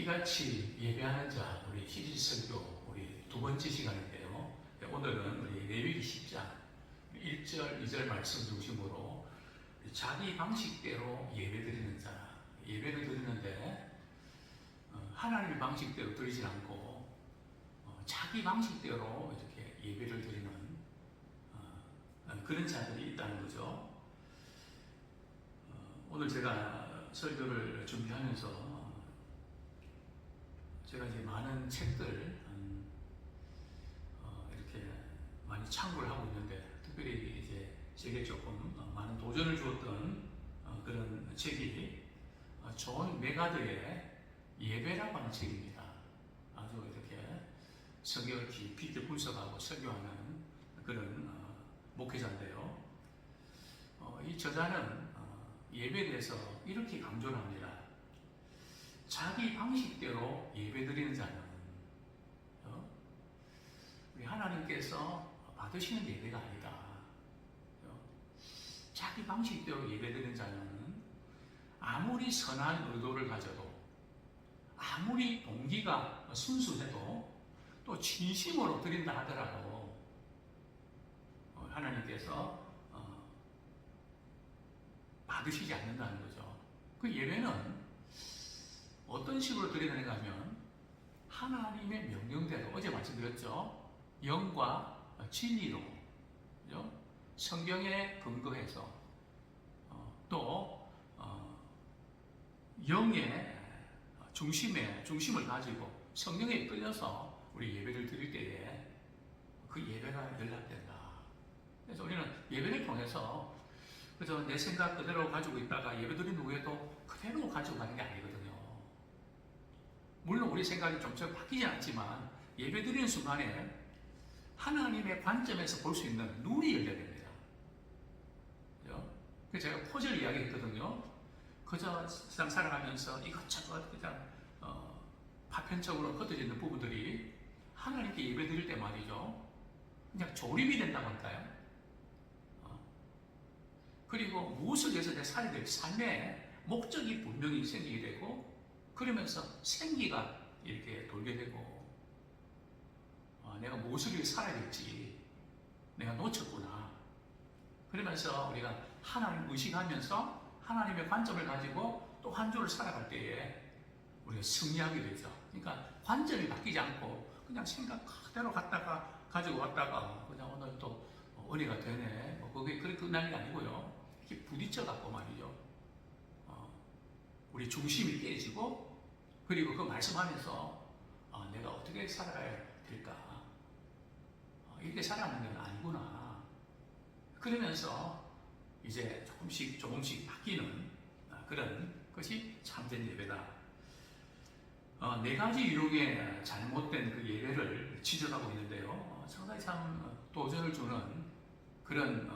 이같이 예배하는 자, 우리 시리즈 설교 우리 두 번째 시간인데요. 오늘은 우리 레위기 10장 1절, 2절 말씀 중심으로 자기 방식대로 예배드리는 자, 예배를 드리는데 하나님의 방식대로 드리지 않고 자기 방식대로 이렇게 예배를 드리는 그런 자들이 있다는 거죠. 오늘 제가 설교를 준비하면서 제가 이제 많은 책들 이렇게 많이 참고를 하고 있는데, 특별히 이제 제게 조금 많은 도전을 주었던 그런 책이 존 메가드의 예배라고 하는 책입니다. 아주 이렇게 성경을 깊이 있게 분석하고 설교하는 그런 목회자인데요. 이 저자는 예배에 대해서 이렇게 강조를 합니다. 자기 방식대로 예배드리는 자는 우리 하나님께서 받으시는 예배가 아니다. 자기 방식대로 예배드리는 자는 아무리 선한 의도를 가져도, 아무리 동기가 순수해도, 또 진심으로 드린다 하더라도 하나님께서 받으시지 않는다는 거죠. 그 예배는 어떤 식으로 드리는가 하면 하나님의 명령대로, 어제 말씀드렸죠. 영과 진리로, 그죠? 성경에 근거해서 또 영의 중심을 가지고 성령에 끌려서 우리 예배를 드릴 때에 그 예배가 연락된다. 그래서 우리는 예배를 통해서 그저 내 생각 그대로 가지고 있다가 예배드린 후에도 그대로 가지고 가는 게 아니거든요. 물론 우리 생각이 좀처럼 바뀌지 않지만 예배드리는 순간에 하나님의 관점에서 볼 수 있는 눈이 열려야 됩니다. 그래서 제가 포즈를 이야기했거든요. 그저 세상 살아가면서 이것저것 그냥 파편적으로 흩어지는 부분들이 하나님께 예배드릴 때 말이죠, 그냥 조립이 된다고 할까요? 그리고 무엇을 위해서 내 살아야 될 삶의 목적이 분명히 생기게 되고, 그러면서 생기가 이렇게 돌게 되고, 내가 무엇을 위해서 살아야 될지 내가 놓쳤구나. 그러면서 우리가 하나님을 의식하면서 하나님의 관점을 가지고 또 한 주를 살아갈 때에 우리가 승리하게 되죠. 그러니까 관점이 바뀌지 않고 그냥 생각 그대로 갔다가 가지고 왔다가 그냥 오늘 또 은혜가 되네, 그게 그렇게 끝나는 게 아니고요. 이렇게 부딪혀 갖고 말이죠. 우리 중심이 깨지고, 그리고 그 말씀하면서 내가 어떻게 살아야 될까? 이렇게 살아가는 건 아니구나. 그러면서 이제 조금씩 바뀌는 그런 것이 참된 예배다. 네 가지 유형의 잘못된 그 예배를 지적하고 있는데요. 상당히 참 도전을 주는 그런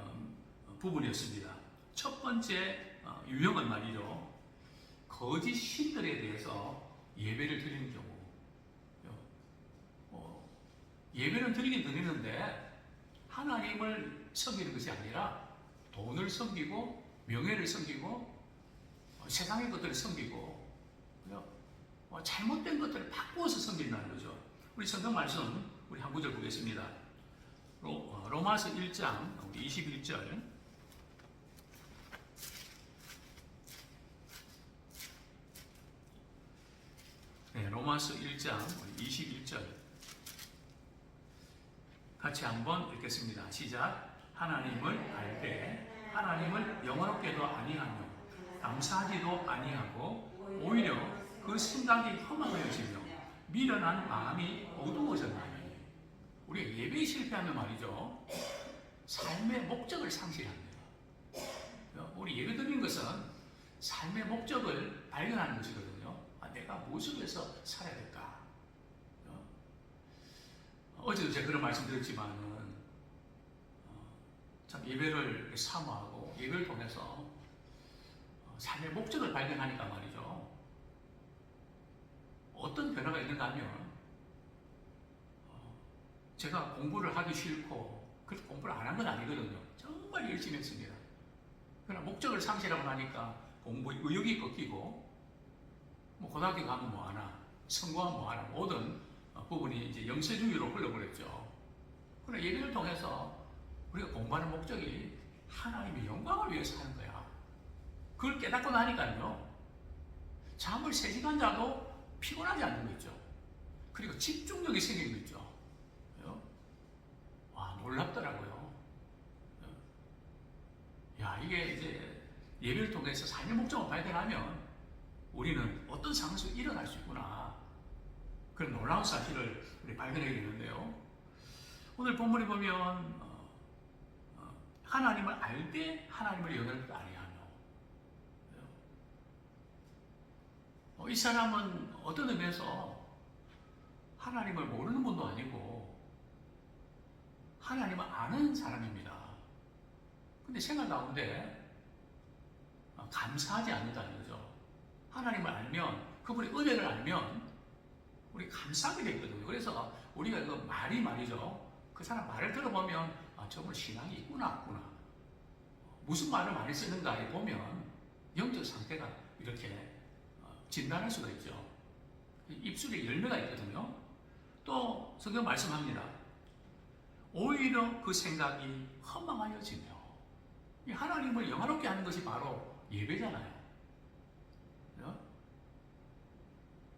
부분이었습니다. 첫 번째 유형은 말이죠, 거짓 신들에 대해서 예배를 드리는 경우. 예배는 드리긴 드리는데 하나님을 섬기는 것이 아니라 돈을 섬기고 명예를 섬기고 세상의 것들을 섬기고 잘못된 것들을 바꾸어서 섬긴다는 거죠. 우리 성경 말씀 우리 한 구절 보겠습니다. 로마서 1장 21절. 네, 로마서 1장 21절 같이 한번 읽겠습니다. 시작. 하나님을 알 때 하나님을 영원롭게도 아니하며 감사하지도 아니하고 오히려 그 생각이 허망하여지며 미련한 마음이 어두워졌나니. 우리가 예배에 실패하면 말이죠, 삶의 목적을 상실합니다. 우리 예배 드리는 것은 삶의 목적을 발견하는 것이거든요. 내가 무엇을 위해서 살아야 될까? 어제도 제가 그런 말씀 드렸지만은 참 예배를 사모하고 예배를 통해서 삶의 목적을 발견하니까 말이죠, 어떤 변화가 있는가 하면 제가 공부를 하기 싫고 그래서 공부를 안 한 건 아니거든요. 정말 열심히 했습니다. 그러나 목적을 상실하고 나니까 공부에 의욕이 꺾이고, 고등학교 가면 뭐 하나, 성공한 뭐하는 모든 부분이 이제 영세주의로 흘러버렸죠. 그러나 예배를 통해서 우리가 공부하는 목적이 하나님의 영광을 위해서 하는 거야. 그걸 깨닫고 나니까요, 잠을 3시간 자도 피곤하지 않는 거 있죠. 그리고 집중력이 생기는 거 있죠. 와, 놀랍더라고요. 야, 이게 이제 예배를 통해서 삶의 목적을 발견하면 우리는 어떤 상황에서 일어날 수 있구나, 그런 놀라운 사실을 우리 발견하게 되는데요. 오늘 본문에 보면 하나님을 알되 하나님을 여덟 아니하며, 이 사람은 어떤 의미에서 하나님을 모르는 분도 아니고 하나님을 아는 사람입니다. 근데 생각 가운데 감사하지 않는다는 거죠. 하나님을 알면, 그분의 은혜를 알면 우리 감사하게 되거든요. 그래서 우리가 그 말이 말이죠. 그 사람 말을 들어보면 저분 신앙이 있구나. 무슨 말을 많이 쓰는가에 보면 영적 상태가 이렇게 진단할 수가 있죠. 입술에 열매가 있거든요. 또 성경 말씀합니다. 오히려 그 생각이 허망하여지며, 하나님을 영화롭게 하는 것이 바로 예배잖아요.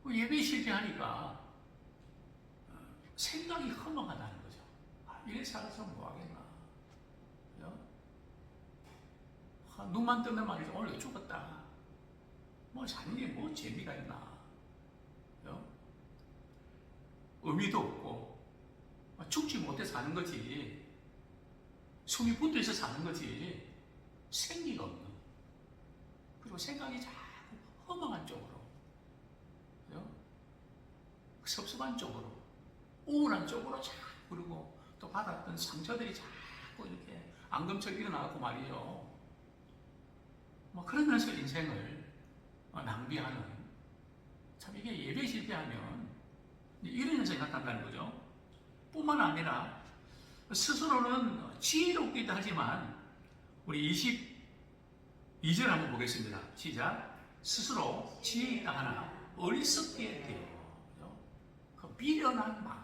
예배에 실패하니까 생각이 허망하다는 거죠. 이래 살아서 뭐하겠나. 눈만 뜨면 말이죠. 오늘 죽었다. 뭐 사는 게 뭐 재미가 있나. 의미도 없고 죽지 못해 사는 거지, 숨이 붙어있어 사는 거지, 생기가 없는, 그리고 생각이 자꾸 허망한 쪽으로, 섭섭한 쪽으로, 우울한 쪽으로 자꾸, 그리고 또 받았던 상처들이 자꾸 이렇게 앙금처럼 일어나고 말이죠. 뭐 그러면서 인생을 낭비하는, 참 이게 예배 실패하면 이런 현상이 나타난다는 거죠. 뿐만 아니라 스스로는 지혜롭기도 하지만, 우리 22절 한번 보겠습니다. 시작. 스스로 지혜 있다 하나 어리석게 되어, 그 미련한 마음,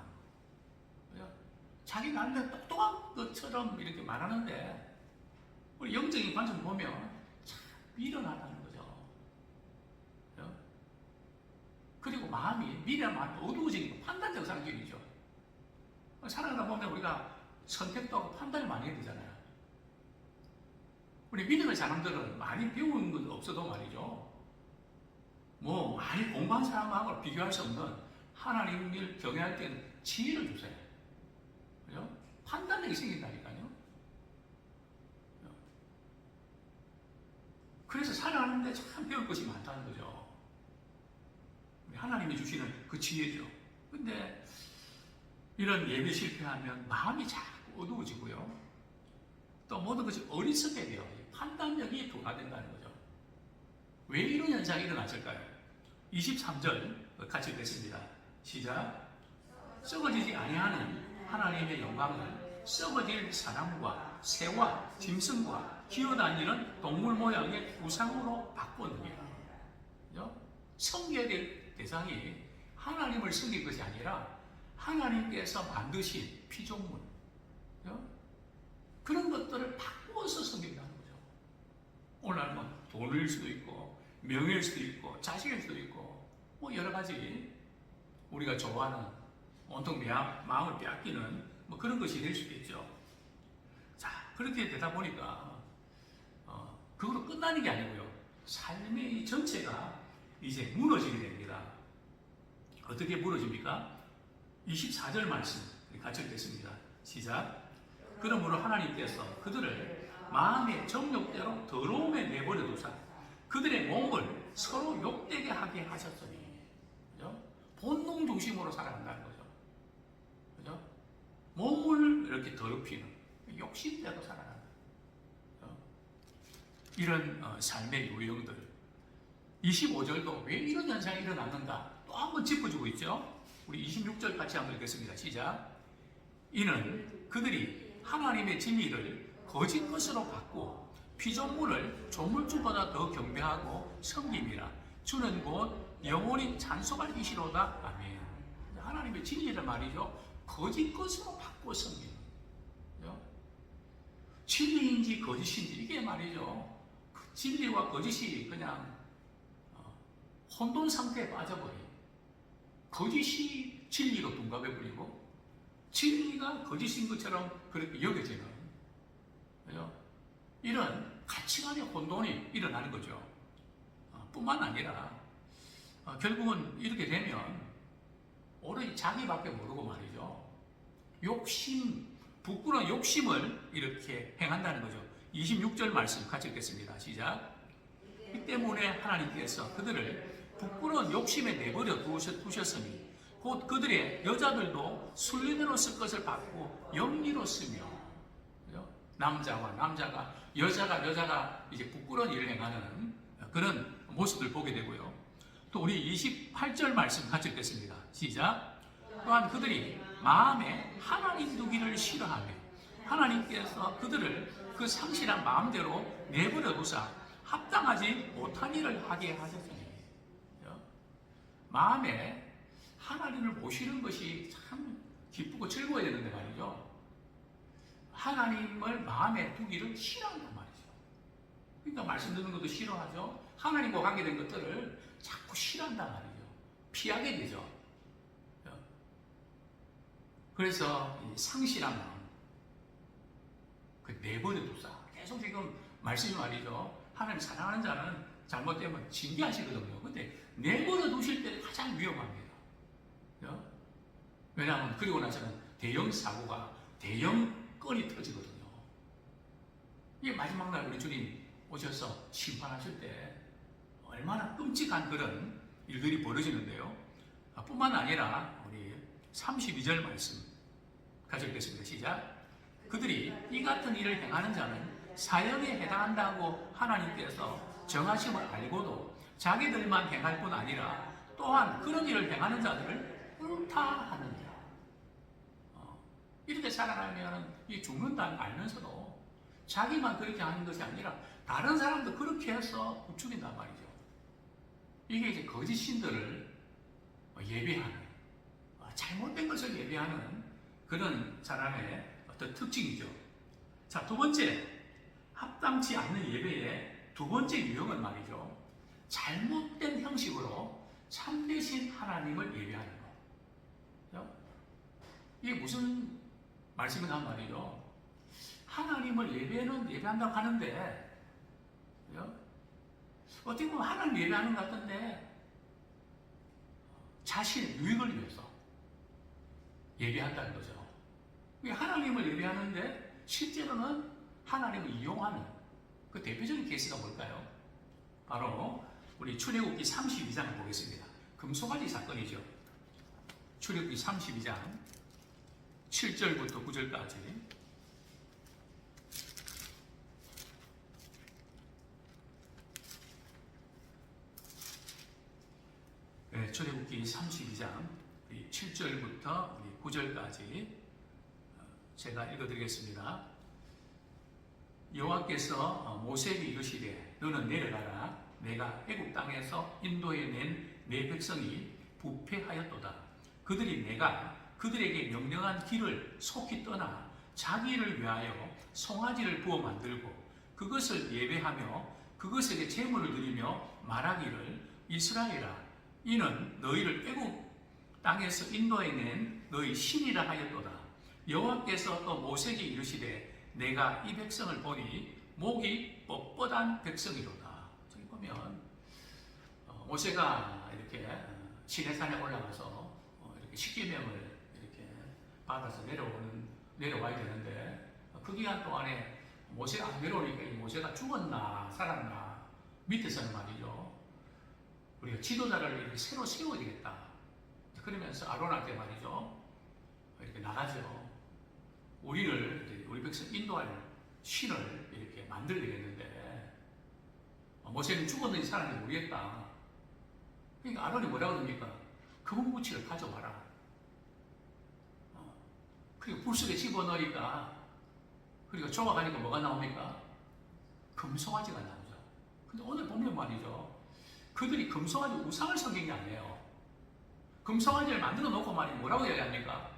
자기 나름대로 똑똑한 것처럼 이렇게 말하는데 우리 영적인 관점 보면 참 미련하다는 거죠. 그리고 미련한 마음이 어두워지니까 판단적 상징이죠. 살아가다 보면 우리가 선택도 하고 판단을 많이 해야 되잖아요. 우리 믿음의 사람들은 많이 배운 건 없어도 말이죠, 뭐 많이 공부한 사람하고 비교할 수 없는 하나님을 경외할 때는 지혜를 주세요. 그죠? 판단력이 생긴다니까요. 그래서 살아가는데 참 배울 것이 많다는 거죠. 하나님이 주시는 그 지혜죠. 근데 이런 예배 실패하면 마음이 자꾸 어두워지고요, 또 모든 것이 어리석게 돼요. 판단력이 둔화된다는 거죠. 왜 이런 현상이 일어났을까요? 23절 같이 읽겠습니다. 시작. 썩어지지 아니하는 하나님의 영광을 썩어질 사람과 새와 짐승과 기어다니는 동물 모양의 우상으로 바꾸느니라. 섬겨야 될 대상이 하나님을 섬길 것이 아니라 하나님께서 만드신 피조물, 그런 것들을 바꾸어서 섬긴다는 거죠. 오늘 뭐 돈일 수도 있고 명예일 수도 있고 자식일 수도 있고 뭐 여러 가지 우리가 좋아하는 온통 마음을 빼앗기는 뭐 그런 것이 될 수도 있죠. 자, 그렇게 되다 보니까 그걸로 끝나는 게 아니고요, 삶의 전체가 이제 무너지게 됩니다. 어떻게 무너집니까? 24절 말씀 같이 읽겠습니다. 시작. 그러므로 하나님께서 그들을 마음의 정욕대로 더러움에 내버려 두사 그들의 몸을 서로 욕되게 하게 하셨으니, 그죠? 본능 중심으로 살아간다는 거죠. 그죠? 몸을 이렇게 더럽히는 욕심대로 살아가는, 이런 삶의 요령들. 25절도 왜 이런 현상이 일어났는가 또 한 번 짚어주고 있죠. 우리 26절 같이 한번 읽겠습니다. 시작. 이는 그들이 하나님의 진리를 거짓 것으로 바꾸어 피조물을 조물주보다 더 경배하고 섬김이라. 주는 곧 영원히 찬송할 이시로다. 아멘. 하나님의 진리를 말이죠. 거짓 것으로 바꾸어 섬기는. 진리인지 거짓인지 이게 말이죠. 그 진리와 거짓이 그냥 혼돈 상태에 빠져버린. 거짓이 진리로 둔갑해버리고 진리가 거짓인 것처럼 그렇게 여겨지는 이런 가치관의 혼돈이 일어나는 거죠. 뿐만 아니라 결국은 이렇게 되면 오로지 자기밖에 모르고 말이죠. 욕심, 부끄러운 욕심을 이렇게 행한다는 거죠. 26절 말씀 같이 읽겠습니다. 시작. 이 때문에 하나님께서 그들을 부끄러운 욕심에 내버려 두셨으니 곧 그들의 여자들도 순례대로 쓸 것을 받고 영리로 쓰며 남자가 여자가 이제 부끄러운 일을 행하는 그런 모습을 보게 되고요. 또 우리 28절 말씀 같이 읽겠습니다. 시작. 또한 그들이 마음에 하나님 두기를 싫어하며 하나님께서 그들을 그 상실한 마음대로 내버려 두사 합당하지 못한 일을 하게 하셨으니 마음에 하나님을 모시는 것이 참 기쁘고 즐거워야 되는데 말이죠. 하나님을 마음에 두기를 싫어한단 말이죠. 그러니까 말씀 듣는 것도 싫어하죠. 하나님과 관계된 것들을 자꾸 싫어한단 말이죠. 피하게 되죠. 그래서 상실한 마음, 그 내버려 두사. 계속 지금 말씀이 말이죠. 하나님 사랑하는 자는 잘못되면 징계하시거든요. 근데 내버려 두실 때 가장 위험합니다. 왜냐하면 그리고 나서는 대형 사고가, 대형 건이 터지거든요. 이게 마지막 날 우리 주님 오셔서 심판하실 때 얼마나 끔찍한 그런 일들이 벌어지는데요. 뿐만 아니라 우리 32절 말씀 같이 읽겠습니다. 시작. 그들이 이 같은 일을 행하는 자는 사형에 해당한다고 하나님께서 정하심을 알고도 자기들만 행할 뿐 아니라 또한 그런 일을 행하는 자들을 옳다하느니라. 이렇게 살아가면 이 죽는다는 알면서도 자기만 그렇게 하는 것이 아니라 다른 사람도 그렇게 해서 부추긴단 말이죠. 이게 이제 거짓 신들을 예배하는, 잘못된 것을 예배하는 그런 사람의 어떤 특징이죠. 자, 두 번째, 합당치 않는 예배의 두 번째 유형은 말이죠. 잘못된 형식으로 참되신 하나님을 예배하는 것. 이게 무슨 말씀이란 말이죠. 하나님을 예배한다고 하는데, 어떻게 보면 하나님 예배하는 것 같은데, 자신의 유익을 위해서 예배한다는 거죠. 하나님을 예배하는데, 실제로는 하나님을 이용하는 그 대표적인 케이스가 뭘까요? 바로 우리 출애굽기 32장을 보겠습니다. 금송아지 사건이죠. 출애굽기 32장 7절부터 9절까지. 네, 출애굽기 32장 7절부터 9절까지 제가 읽어드리겠습니다. 여호와께서 모세에게 이르시되 너는 내려가라. 내가 애굽 땅에서 인도해 낸 내 백성이 부패하였도다. 그들이 내가 그들에게 명령한 길을 속히 떠나 자기를 위하여 송아지를 부어 만들고 그것을 예배하며 그것에게 제물을 드리며 말하기를 이스라엘아 이는 너희를 애굽 땅에서 인도해 낸 너희 신이라 하였도다. 여호와께서 또 모세에게 이르시되 내가 이 백성을 보니 목이 뻣뻣한 백성이로다. 저기 보면 모세가 이렇게 시내산에 올라가서 이렇게 십계명을 이렇게 받아서 내려와야 되는데 그 기간 동안에 모세가 안 내려오니까 이 모세가 죽었나 살았나 밑에서는 말이죠. 우리가 지도자를 이렇게 새로 세워야 되겠다. 그러면서 아론한테 말이죠. 이렇게 나가죠. 우리 백성 인도할 신을 이렇게 만들게 됐는데 모세는 죽었는지 살았는지 모르겠다. 그러니까 아론이 뭐라고 합니까? 금은무치를 가져와라. 그리고 불 속에 집어넣으니까 그리고 조각하니까 뭐가 나옵니까? 금송아지가 나오죠. 근데 오늘 보면 말이죠. 그들이 금송아지 우상을 섬긴 게 아니에요. 금송아지를 만들어 놓고 말이 뭐라고 이야기합니까?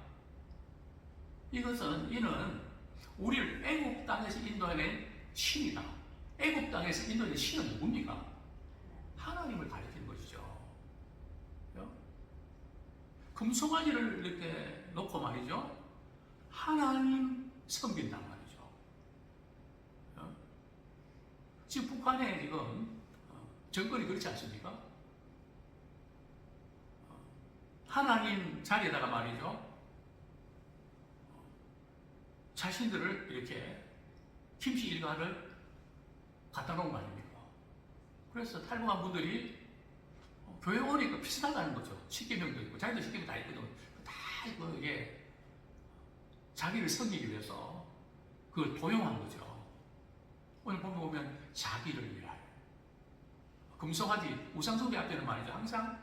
이는 우리를 애굽 땅에서 인도해낸 신이다. 애굽 땅에서 인도해낸 신은 누굽니까? 하나님을 가리키는 것이죠. 금송아지를 이렇게 놓고 말이죠. 하나님 섬긴단 말이죠. 지금 북한에 지금 정권이 그렇지 않습니까? 하나님 자리에다가 말이죠. 자신들을 이렇게 김씨 일가를 갖다 놓은 거 아닙니까? 그래서 탈북한 분들이 교회 오니까 비슷하다는 거죠. 십계명도 있고, 자기도 십계명 다 있거든. 다 있고, 이게 자기를 섬기기 위해서 그걸 도용한 거죠. 오늘 보면 자기를 위하여. 금송아지, 우상숭배 앞에는 말이죠. 항상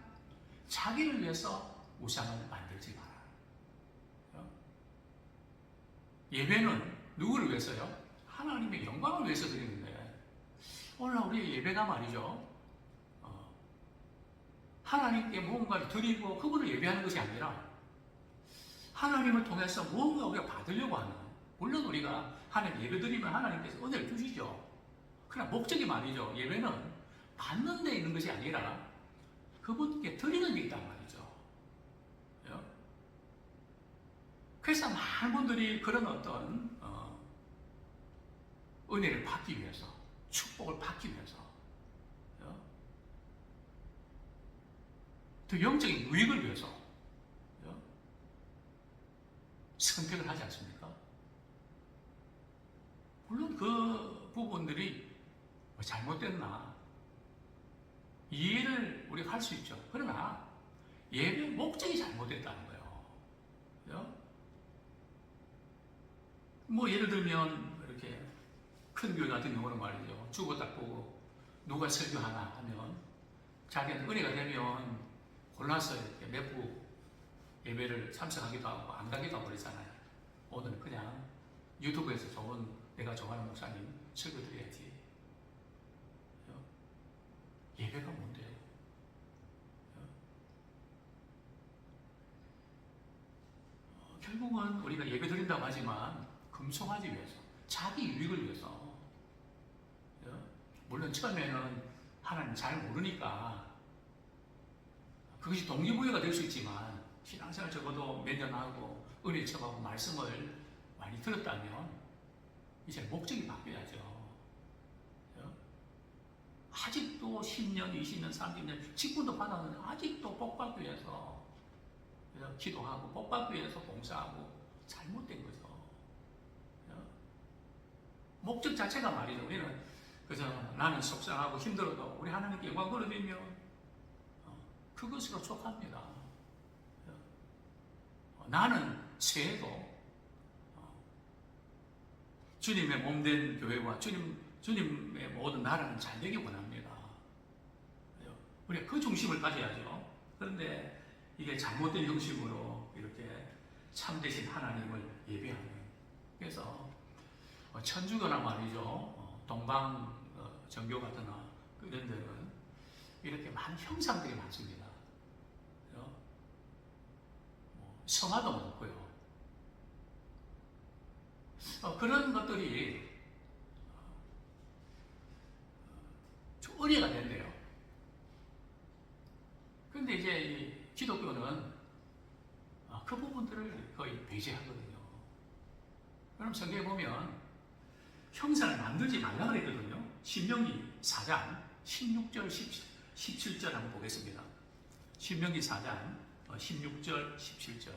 자기를 위해서 우상을 만들지 마라. 예배는 누구를 위해서요? 하나님의 영광을 위해서 드리는데, 오늘 우리의 예배가 말이죠. 하나님께 무언가를 드리고 그분을 예배하는 것이 아니라 하나님을 통해서 무언가 우리가 받으려고 하는, 물론 우리가 하나님 예배 드리면 하나님께서 은혜를 주시죠. 그러나 목적이 말이죠. 예배는 받는 데 있는 것이 아니라 그분께 드리는 데 있단 말이죠. 그래서 많은 분들이 그런 어떤 은혜를 받기 위해서, 축복을 받기 위해서, 더 영적인 유익을 위해서 선택을 하지 않습니까? 물론 그 부분들이 잘못됐나 이해를 우리가 할 수 있죠. 그러나 예배의 목적이 잘못됐다는 거예요. 뭐 예를 들면 이렇게 큰 교회 같은 경우는 말이죠. 주고 딱 보고 누가 설교하나 하면 자기한테 은혜가 되면 골라서 이렇게 내부 예배를 참석하기도 하고 안 가기도 하고 그러잖아요. 오늘은 그냥 유튜브에서 좋은 내가 좋아하는 목사님 설교 드려야지. 예배가 뭔데요? 결국은 우리가 예배 드린다고 하지만 금송아지 위해서, 자기 유익을 위해서. 물론 처음에는 하나님 잘 모르니까 그것이 동기부여가 될 수 있지만 신앙생활 적어도 몇 년 하고 은혜 체험하고 말씀을 많이 들었다면 이제 목적이 바뀌어야죠. 아직도 10년, 20년, 30년 직분도 받았는데 아직도 복 받기 위해서 기도하고 복 받기 위해서 봉사하고 잘못된 거죠. 목적 자체가 말이죠. 우리는 그저 나는 속상하고 힘들어도 우리 하나님께 영광 돌려드리면 그것으로 족합니다. 나는 새해도 주님의 몸된 교회와 주님의 모든 나라는 잘 되기 원합니다. 우리가 그 중심을 가져야죠. 그런데 이게 잘못된 형식으로 이렇게 참되신 하나님을 예배하는. 그래서 천주교나 말이죠. 동방 정교 같으나 이런 데는 이렇게 많은 형상들이 많습니다. 성화도 많고요. 그런 것들이 좀 의례가 된대요. 그런데 이제 이 기독교는 그 부분들을 거의 배제하거든요. 그럼 성경에 보면 형상을 만들지 말라 그랬거든요. 신명기 4장 16절 17절 한번 보겠습니다. 신명기 4장 16절 17절.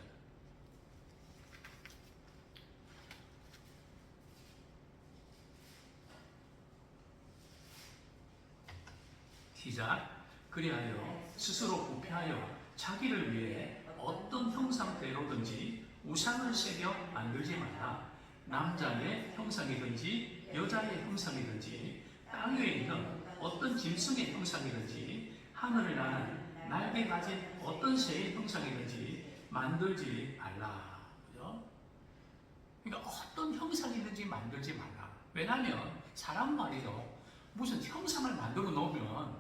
시작. 그리하여 스스로 부패하여 자기를 위해 어떤 형상대로든지 우상을 새겨 만들지 말라. 남자의 형상이든지 여자의 형상이든지 땅 위에 있는 어떤 짐승의 형상이든지 하늘을 나는 날개 가진 어떤 새의 형상이든지 만들지 말라. 그죠? 그러니까 어떤 형상이든지 만들지 말라. 왜냐하면 사람 말이죠. 무슨 형상을 만들어 놓으면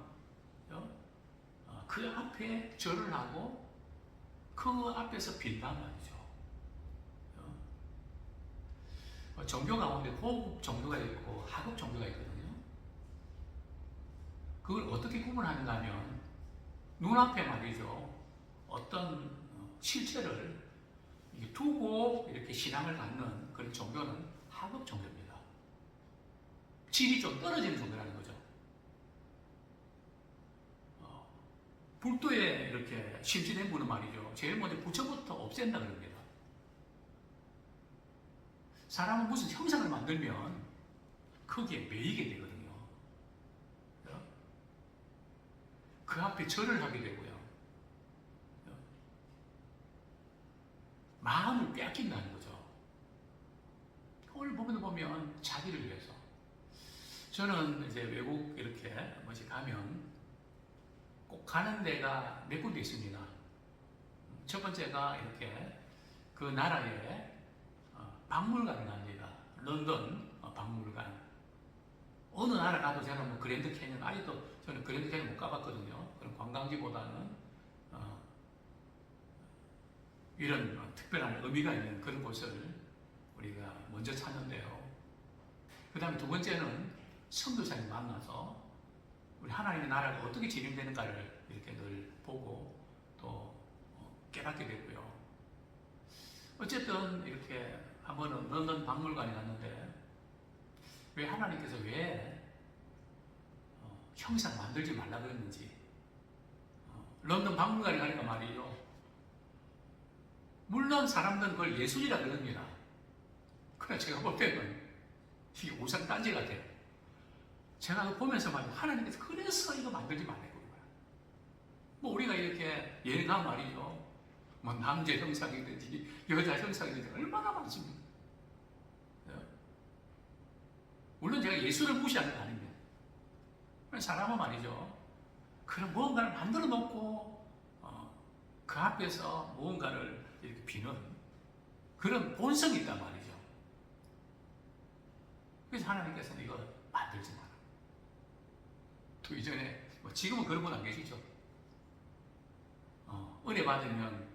그 앞에 절을 하고 그 앞에서 빈단 말이죠. 종교 가운데 고급 종교가 있고 하급 종교가 있거든요. 그걸 어떻게 구분하는가 하면 눈앞에 말이죠. 어떤 실체를 두고 이렇게 신앙을 갖는 그런 종교는 하급 종교입니다. 질이 좀 떨어지는 종교라는 거죠. 불도에 이렇게 심취된 분은 말이죠. 제일 먼저 부처부터 없앤다 그럽니다. 사람은 무슨 형상을 만들면 거기에 매이게 되거든요. 그 앞에 절을 하게 되고요. 마음을 빼앗긴다는 거죠. 오늘 보면 자기를 위해서. 저는 이제 외국 이렇게 뭐지 가면 꼭 가는 데가 몇 군데 있습니다. 첫 번째가 이렇게 그 나라의 박물관을 갑니다. 런던 박물관. 어느 나라 가도 저는 뭐 그랜드 캐년, 아직도 저는 그랜드 캐년 못 가봤거든요. 그런 관광지보다는 이런 특별한 의미가 있는 그런 곳을 우리가 먼저 찾는데요. 그 다음에 두 번째는 선교사님 만나서 우리 하나님의 나라가 어떻게 진행되는가를 이렇게 늘 보고 또 깨닫게 되고요. 어쨌든 이렇게 한 번은 런던 박물관에 갔는데 왜 하나님께서 왜 형상 만들지 말라 그랬는지 런던 박물관에 가니까 말이죠. 물론 사람들은 그걸 예술이라 그럽니다. 그러나 제가 볼 때는 이게 우상 딴지 같아요. 제가 그거 보면서 말이죠. 하나님께서 그래서 이거 만들지 말라고 그런 거야. 뭐 우리가 이렇게 예가 말이죠. 뭐 남자 형상이든지 여자 형상이든지 얼마나 많습니까? 물론 제가 예술을 무시하는 게 아닙니다. 사람은 말이죠. 그런 무언가를 만들어 놓고 그 앞에서 무언가를 이렇게 비는 그런 본성이 있단 말이죠. 그래서 하나님께서는 이거 만들지 마라. 또 이전에 뭐 지금은 그런 분 안 계시죠. 은혜 받으면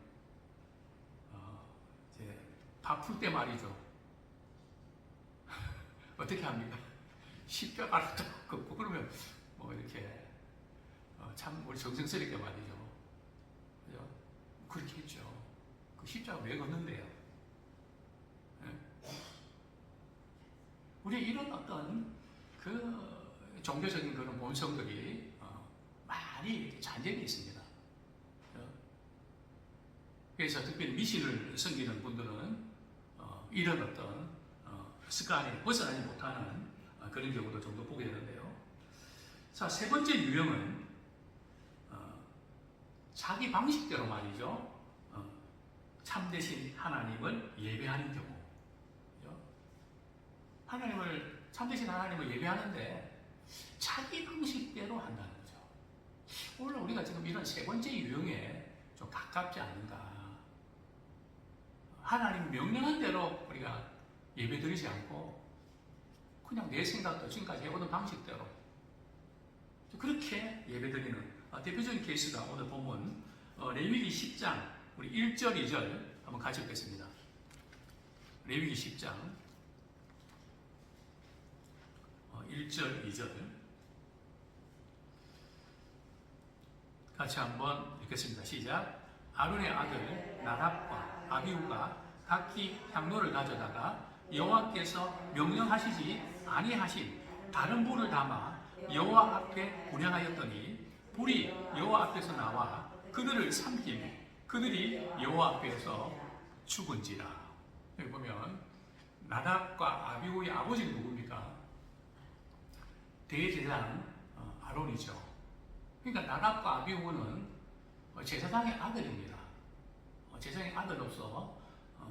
이제 밥 풀 때 말이죠. 어떻게 합니까? 십자가를 또 긋고 그러면 뭐 이렇게 참 우리 정성스럽게 말이죠. 그죠? 그렇게 했죠. 그 십자가 왜 걷는데요? 네? 우리 이런 어떤 그 종교적인 그런 본성들이 많이 잔재해 있습니다. 그래서 특별히 미신을 섬기는 분들은 이런 어떤 습관에 벗어나지 못하는 그런 경우도 좀 더 보게 되는데요. 자, 세 번째 유형은 자기 방식대로 말이죠. 참되신 하나님을 예배하는 경우. 그죠? 참되신 하나님을 예배하는데 자기 방식대로 한다는 거죠. 오늘 우리가 지금 이런 세 번째 유형에 좀 가깝지 않는가. 하나님 명령한 대로 우리가 예배드리지 않고 그냥 내 생각도 지금까지 해오던 방식대로 그렇게 예배드리는 대표적인 케이스가 오늘 본문 레위기 10장 우리 1절 2절 한번 같이 읽겠습니다. 레위기 10장 1절 2절 같이 한번 읽겠습니다. 시작. 아론의 아들 나답과 아비후가 각기 향로를 가져다가 여호와께서 명령하시지 아니하신 다른 불을 담아 여호와 앞에 분향하였더니 불이 여호와 앞에서 나와 그들을 삼키며 그들이 여호와 앞에서 죽은지라. 여기 보면 나답과 아비후의 아버지는 누굽니까? 대제사장 아론이죠. 그러니까 나답과 아비후는 제사장의 아들입니다. 제사장의 아들로서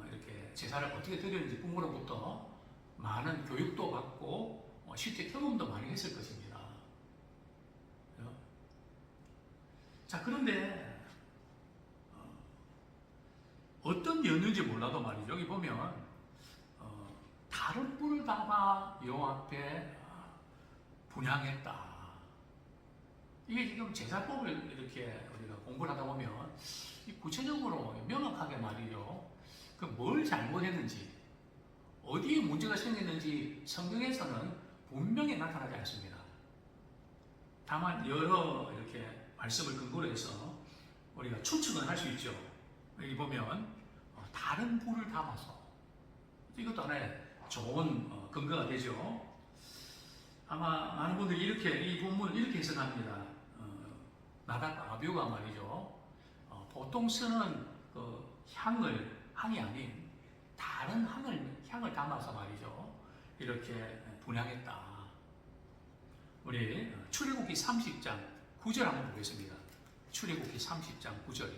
이렇게 제사를 어떻게 드리는지 부모로부터 많은 교육도 받고 실제 경험도 많이 했을 것입니다. 자, 그런데 어떤 이유였는지 몰라도 말이죠. 여기 보면 다른 불을 담아 여호와 앞에 분향했다. 이게 지금 제사법을 이렇게 우리가 공부를 하다 보면 구체적으로 명확하게 말이죠. 그 뭘 잘못했는지, 어디에 문제가 생겼는지 성경에서는 분명히 나타나지 않습니다. 다만 여러 이렇게 말씀을 근거로 해서 우리가 추측은 할 수 있죠. 여기 보면 다른 불을 담아서, 이것도 하나의 좋은 근거가 되죠. 아마 많은 분들이 이렇게 이 본문을 이렇게 해석합니다. 나답과 아비후가 말이죠. 보통 쓰는 그 향이 아닌 다른 향을 담아서 말이죠. 이렇게 분향했다. 우리 출애굽기 30장 9절 한번 보겠습니다. 출애굽기 30장 9절.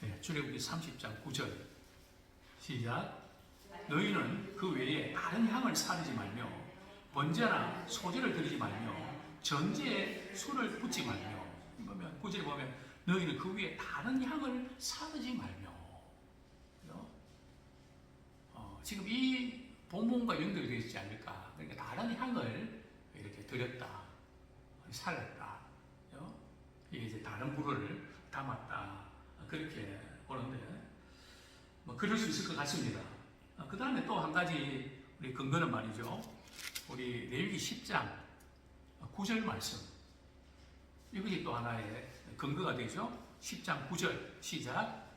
네, 출애굽기 30장 9절. 시작. 너희는 그 외에 다른 향을 사르지 말며 번제나 소제를 드리지 말며 전제에 술을 붓지 말며, 보면 9절에 보면 너희는 그 위에 다른 향을 사르지 말며. 지금 이 본문과 연결이 되어 있지 않을까. 그러니까 다른 향을 이렇게 드렸다, 살렸다. 이게 이제 다른 불을 담았다, 그렇게 보는데 뭐 그럴 수 있을 것 같습니다. 그 다음에 또 한 가지 우리 근거는 말이죠. 우리 레위기 10장 9절 말씀. 이것이 또 하나의 근거가 되죠. 10장 9절 시작.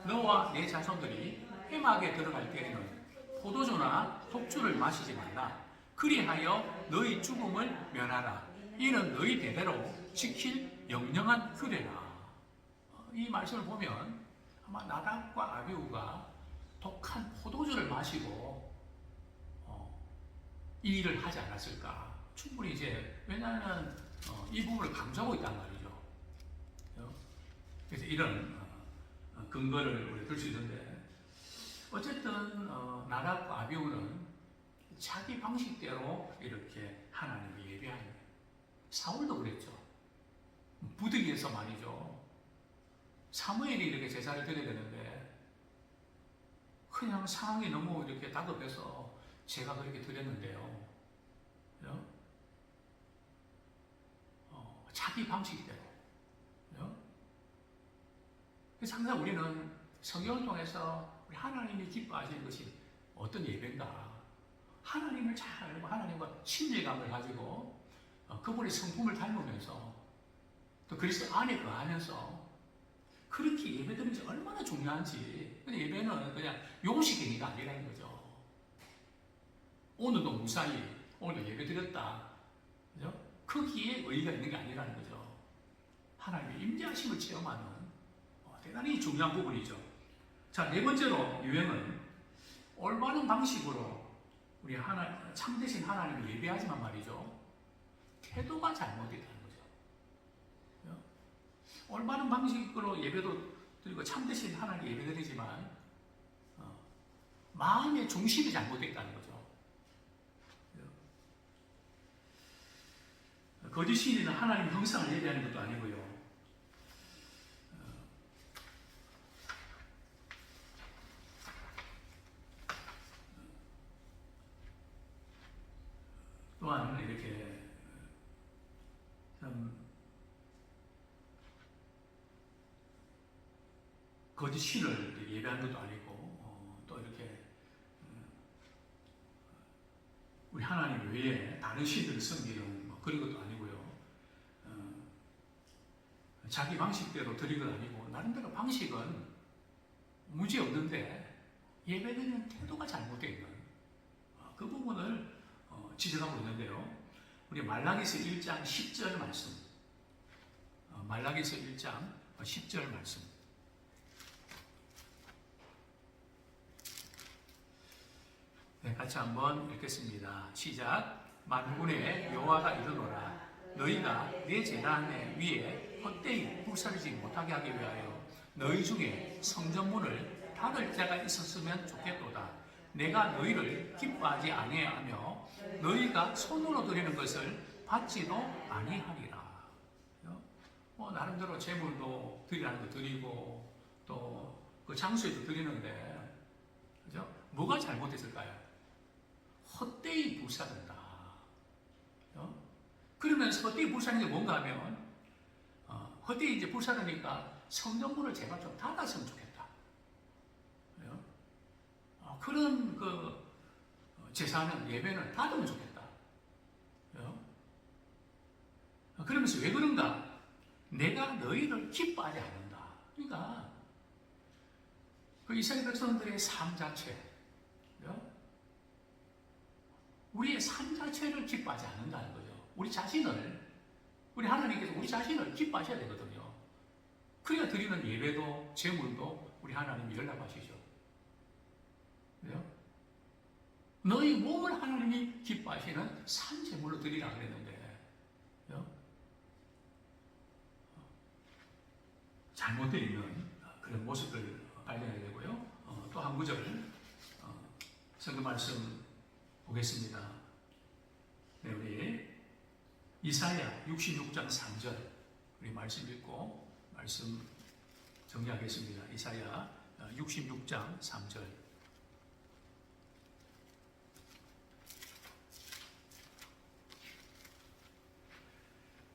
너와 내 자손들이 회막에 들어갈 때에는 포도주나 독주를 마시지 말라. 그리하여 너희 죽음을 면하라. 이는 너희 대대로 지킬 영영한 규례라. 이 말씀을 보면 아마 나답과 아비후가 독한 포도주를 마시고 이 일을 하지 않았을까. 충분히 이제 왜냐하면 이 부분을 강조하고 있단 말이죠. 그래서 이런 근거를 우리 들 수 있는데, 어쨌든 나답과 아비후는 자기 방식대로 이렇게 하나님을 예배하는 거예요. 사울도 그랬죠. 부득이해서 말이죠. 사무엘이 이렇게 제사를 드려야 되는데 그냥 상황이 너무 이렇게 다급해서 제가 그렇게 드렸는데요. 자기 방식대로. 그래서 항상 우리는 성경을 통해서 우리 하나님이 기뻐하시는 것이 어떤 예배인가. 하나님을 잘 알고 하나님과 친밀감을 가지고 그분의 성품을 닮으면서 또 그리스도 안에 거하면서 그렇게 예배드리는 것이 얼마나 중요한지. 예배는 그냥 요식행위가 아니라는 거죠. 오늘도 무사히 오늘도 예배드렸다, 그죠? 거기에 의의가 있는 게 아니라는 거죠. 하나님의 임재하심을 체험하는 대단히 중요한 부분이죠. 자, 네 번째로 유행은 올바른 방식으로 우리 참되신 하나님을 예배하지만 말이죠, 태도가 잘못됐다는 거죠. 올바른 방식으로 예배도 드리고 참되신 하나님 예배드리지만 마음의 중심이 잘못됐다는 거죠. 거짓 신이는 하나님 형상을 예배하는 것도 아니고요. 또한 이렇게 참 거짓 신을 예배하는 것도 아니고 또 이렇게 우리 하나님 외에 다른 신들을 섬기는 그런 것도 아니고요. 자기 방식대로 드린 건 아니고 나름대로 방식은 문제 없는데 예배드리는 태도가 잘못되어 있는 그 부분을 지적하고 있는데요. 우리 말라기서 1장 10절 말씀. 말라기서 1장 10절 말씀. 네, 같이 한번 읽겠습니다. 시작. 만군의 여호와가 이르노라. 너희가 내 제단 위에 헛되이 불사르지 못하게 하기 위하여 너희 중에 성전문을 닫을 자가 있었으면 좋겠도다. 내가 너희를 기뻐하지 아니하며 너희가 손으로 드리는 것을 받지도 아니하리라. 나름대로 제물도 드리라는 거 드리고 또 그 그 장소에도 드리는데, 그죠? 뭐가 잘못됐을까요? 헛되이 불사른다. 그러면서 헛되이 불사르는 게 뭔가 하면, 헛되이 이제 불사르니까 성전문을 제발 좀 닫았으면 좋겠다. 그런 그 제사는 예배는 닫으면 좋겠다. 그러면서 왜 그런가? 내가 너희를 기뻐하지 않는다. 그러니까 그 이스라엘 백성들의 삶 자체, 우리의 삶 자체를 기뻐하지 않는다는 거죠. 우리 자신을, 우리 하나님께서 우리 자신을 기뻐하셔야 되거든요. 그래야 드리는 예배도 제물도 우리 하나님이 연락하시죠. 그래요? 너희 몸을 하나님이 기뻐하시는 산 제물로 드리라 그랬는데, 잘못되어 있는 그런 모습을 발견하게 되고요. 또 한 구절 성경 말씀 보겠습니다. 네, 우리 이사야 66장 3절 우리 말씀 읽고 말씀 정리하겠습니다. 이사야 66장 3절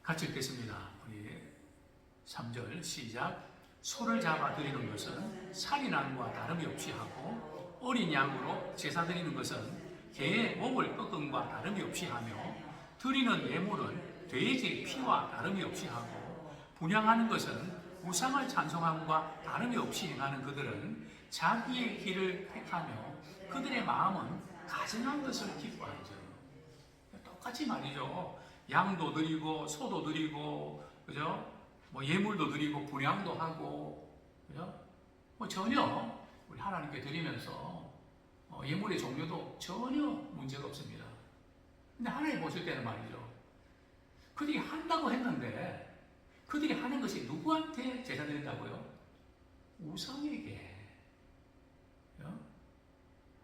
같이 읽겠습니다. 우리 3절 시작. 소를 잡아 드리는 것은 살인함과 다름이 없이 하고 어린 양으로 제사 드리는 것은 개의 목을 꺾음과 다름이 없이 하며 드리는 예물은 돼지의 피와 다름이 없이 하고 분향하는 것은 우상을 찬송함과 다름이 없이 행하는 그들은 자기의 길을 택하며 그들의 마음은 가증한 것을 기뻐하죠. 똑같이 말이죠. 양도 드리고 소도 드리고, 그죠? 뭐 예물도 드리고 분향도 하고, 그죠? 뭐 전혀 우리 하나님께 드리면서 예물의 종류도 전혀 문제가 없습니다. 근데 하나님 보실 때는 말이죠. 그들이 한다고 했는데 그들이 하는 것이 누구한테 제사 드린다고요? 우상에게.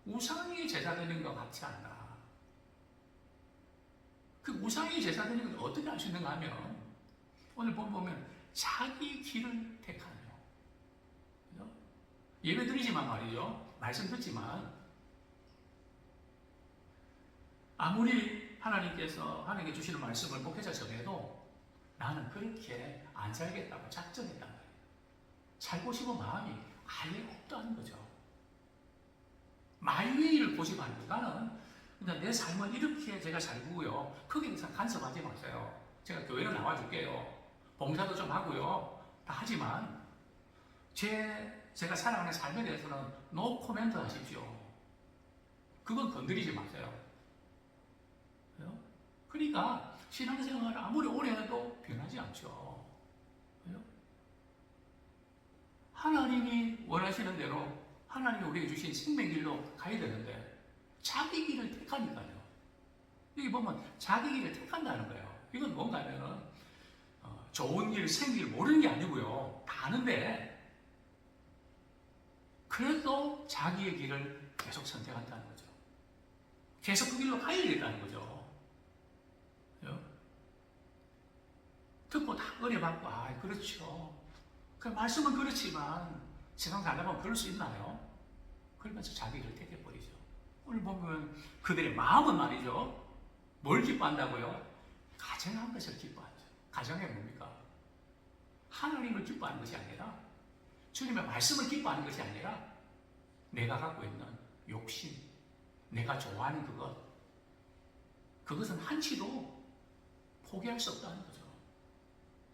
우상에게 제사 드리는 것 같지 않나. 그 우상에게 제사 드리는 걸 어떻게 알 수 있는가 하면 오늘 보면 자기 길을 택하며, 예배 드리지만 말이죠. 말씀 듣지만 아무리 하나님께 주시는 말씀을 목회자 정해도 나는 그렇게 안 살겠다고 작정했단 말이에요. 살고 싶은 마음이 아예 없다는 거죠. 마이웨이를 고집하기보다는 그냥 내 삶은 이렇게 제가 살고요. 거기에서 간섭하지 마세요. 제가 교회를 나와줄게요. 봉사도 좀 하고요. 다 하지만 제가 살아가는 삶에 대해서는 노 코멘트 하십시오. 그건 건드리지 마세요. 그러니까 신앙생활을 아무리 오래 해도 변하지 않죠. 하나님이 원하시는 대로 하나님이 우리에게 주신 생명길로 가야 되는데 자기 길을 택하니까요. 여기 보면 자기 길을 택한다는 거예요. 이건 뭔가 하면은 좋은 길, 생길 모르는 게 아니고요. 다 아는데 그래도 자기의 길을 계속 선택한다는 거죠. 계속 그 길로 가야 되겠다는 거죠. 듣고 다 은혜받고, 그렇죠. 그 말씀은 그렇지만 세상 살다 보면 그럴 수 있나요? 그러면서 자기를 택해버리죠. 오늘 보면 그들의 마음은 말이죠. 뭘 기뻐한다고요? 가정한 것을 기뻐하죠. 가정이 뭡니까? 하나님을 기뻐하는 것이 아니라 주님의 말씀을 기뻐하는 것이 아니라 내가 갖고 있는 욕심, 내가 좋아하는 그것은 한치도 포기할 수 없다는 거죠.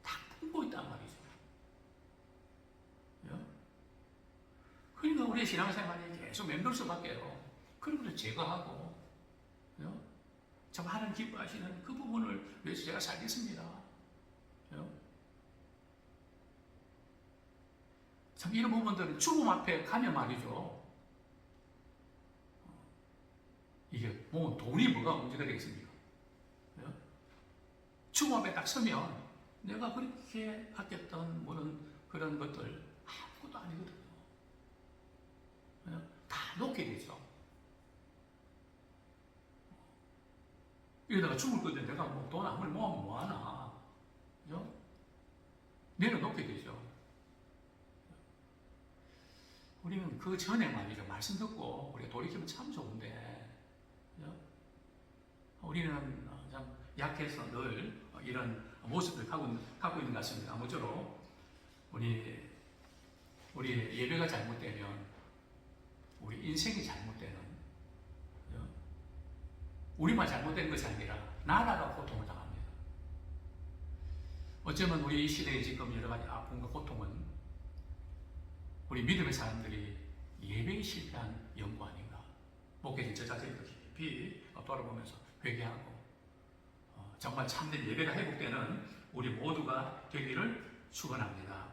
다 품고 있단 말이죠. 그러니까 우리의 신앙생활이 계속 맴돌 수밖에요. 그런 것을 제거하고 참 하나님 기뻐하시는 그 부분을 위해서 제가 살겠습니다. 참 이런 부분들은 죽음 앞에 가면 말이죠. 이게 뭐 돈이 뭐가 문제가 되겠습니까? 죽음 앞에 딱 서면 내가 그렇게 아꼈던 그런 것들 아무것도 아니거든요. 다 놓게 되죠. 이러다가 죽을 건데 내가 뭐 돈 아무리 모으면 뭐하나. 그죠? 내려놓게 되죠. 그 전에 말이죠. 말씀 듣고 우리가 돌이키면 참 좋은데, 그죠? 우리는 참 약해서 늘 이런 모습을 갖고 있는 것 같습니다. 아무쪼록 우리 예배가 잘못되면 우리 인생이 잘못되는, 그죠? 우리만 잘못된 것이 아니라 나라가 고통을 당합니다. 어쩌면 우리 이 시대에 지금 여러 가지 아픔과 고통은 우리 믿음의 사람들이 예배에 실패한 연구 아닌가. 목회진 저 자체도 깊이 돌아보면서 회개하고 정말 참된 예배가 회복되는 우리 모두가 되기를 축원합니다.